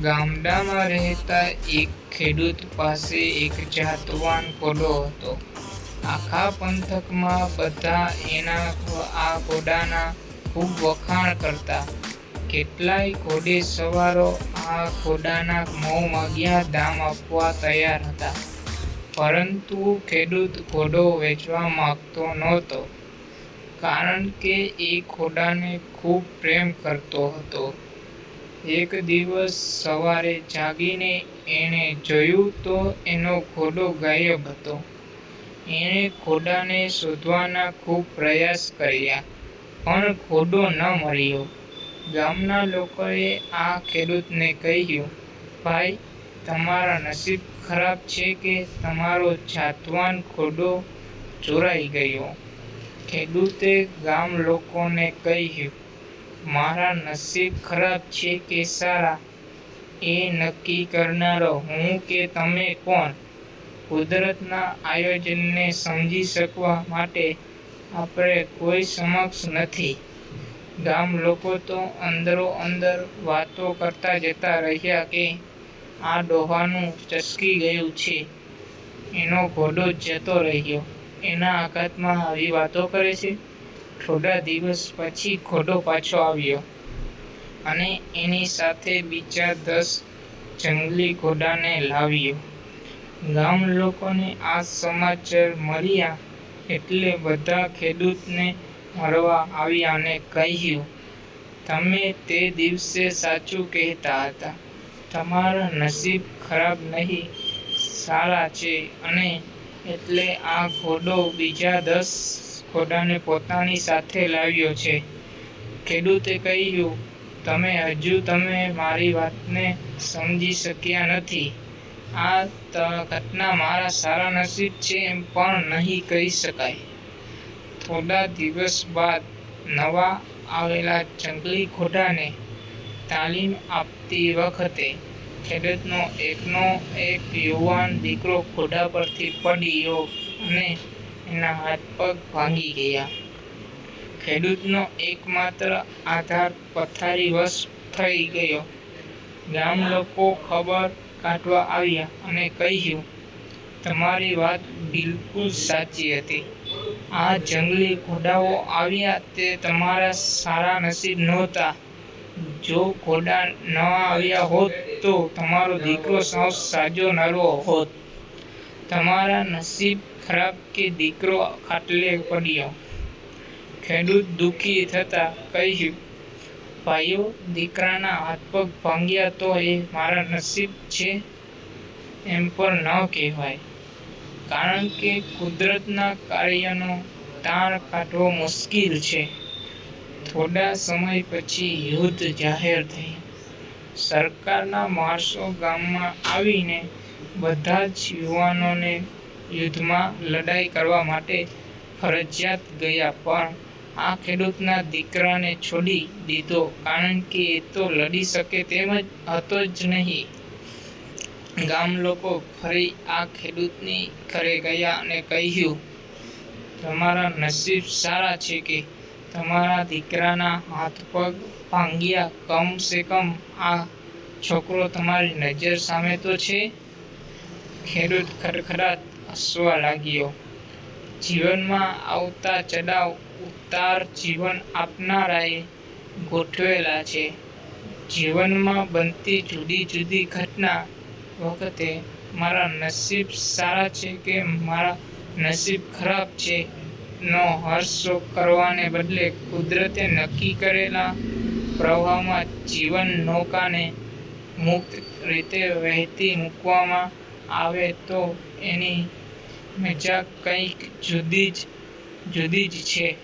ગામડામાં રહેતા એક ખેડૂત પાસે એક જાતવાન ઘોડો હતો. આખા પંથકમાં બધા આ ઘોડાના ખૂબ વખાણ કરતા. કેટલાય ઘોડેસવારો આ ઘોડાના મોં માગ્યા દામ આપવા તૈયાર હતા, પરંતુ ખેડૂત ઘોડો વેચવા માંગતો નહોતો, કારણ કે એ ઘોડાને ખૂબ પ્રેમ કરતો હતો. એક દિવસ સવારે જાગીને એણે જોયું તો એનો ઘોડો ગાયબ હતો. એણે ઘોડાને શોધવાના ખૂબ પ્રયાસ કર્યા, પણ ઘોડો ન મળ્યો. ગામના લોકોએ આ ખેડૂતને કહ્યું, "ભાઈ, તમારા નસીબ ખરાબ છે કે તમારો જાતવાન ઘોડો ચોરાઈ ગયો." ખેડૂતે ગામ લોકોને કહ્યું, "મારા નસીબ ખરાબ છે કે સારા, એ નક્કી કરનારો હું કે તમે કોણ? કુદરતના આયોજનને સમજી શકવા માટે આપણે કોઈ સમક્ષ નથી." ગામ લોકો તો અંદરોઅંદર વાતો કરતા જતા રહ્યા કે આ ડોહાનું ચસકી ગયું છે, એનો ઘોડો જતો રહ્યો, એના આઘાતમાં આવી વાતો કરે છે. થોડા દિવસ પછી ઘોડો પાછો આવ્યો અને એની સાથે બીજા 10 જંગલી ઘોડાને લાવ્યો. ગામ લોકોને આ સમાચાર મળ્યા એટલે બધા ખેડૂતને મળવા આવ્યા અને કહ્યું, "તમે તે દિવસે સાચું કહેતા હતા. તમારા નસીબ ખરાબ નહીં, સારા છે, અને એટલે આ ઘોડો બીજા 10 ઘોડાને પોતાની સાથે લાવ્યો છે." ખેડૂતે કહ્યું, હજુ તમે મારી વાતને સમજી શક્યા નથી. આ ઘટના મારા સારા નસીબ છે એમ પણ નહીં કહી શકાય. થોડા દિવસ બાદ નવા આવેલા જંગલી ઘોડાને તાલીમ આપતી વખતે ખેડૂતનો એક યુવાન દીકરો ઘોડા પરથી પડ્યો અને એના હાથ પગ ભાંગી ગયા. ખેડૂતનો એકમાત્ર આધાર પથારીવશ થઈ ગયો. ગામ લોકો ખબર કાઢવા આવ્યા અને કહ્યું, "તમારી વાત બિલકુલ સાચી હતી. આ જંગલી ઘોડાઓ આવ્યા તે તમારા સારા નસીબ નહોતા. જો ઘોડા ન આવ્યા હોત તો તમારો દીકરો સાવ સાજો નરવો હોત. તમારા નસીબ ખરાબ કે દીકરો ખાટલે પડ્યો." ખેડૂત દુઃખી થતા કહ્યું, "ભાઈઓ, દીકરાના હાથ-પગ ભાંગ્યા તો એ મારા નસીબ છે એમ પણ ન કહેવાય, કારણ કે કુદરતના કાર્યનો તાણ કાઢવો મુશ્કેલ છે." થોડા સમય પછી યુદ્ધ જાહેર થયું. સરકારના માણસો ગામમાં આવીને બધા જ યુવાનોને યુદ્ધમાં લડાઈ કરવા માટે ફરજિયાત ગયા, પણ આ ખેડૂતના દીકરાને છોડી દીધો, કારણ કે એ તો લડી શકે તેમ હતો જ નહીં. ગામ લોકો ફરી આ ખેડૂતની ઘરે ગયા અને કહ્યું, "તમારા નસીબ સારા છે કે તમારા દીકરાના હાથ-પગ ભાંગ્યા. કમ સે કમ આ છોકરો તમારી નજર સામે તો છે." ખેડૂત ખડખડાટ હસવા લાગ્યો. જીવનમાં આવતા ચડાવ-ઉતાર જીવન આપનારાએ ગોઠવેલા છે. જીવનમાં બનતી જુદી જુદી ઘટના વખતે મારા નસીબ સારા છે કે મારા નસીબ ખરાબ છે નો હર્ષશોક કરવાને બદલે કુદરતે નક્કી કરેલા પ્રવાહમાં જીવન નૌકાને મુક્ત રીતે વહેતી મૂકવામાં આવે તો એની મજા કંઈક જુદી જ છે.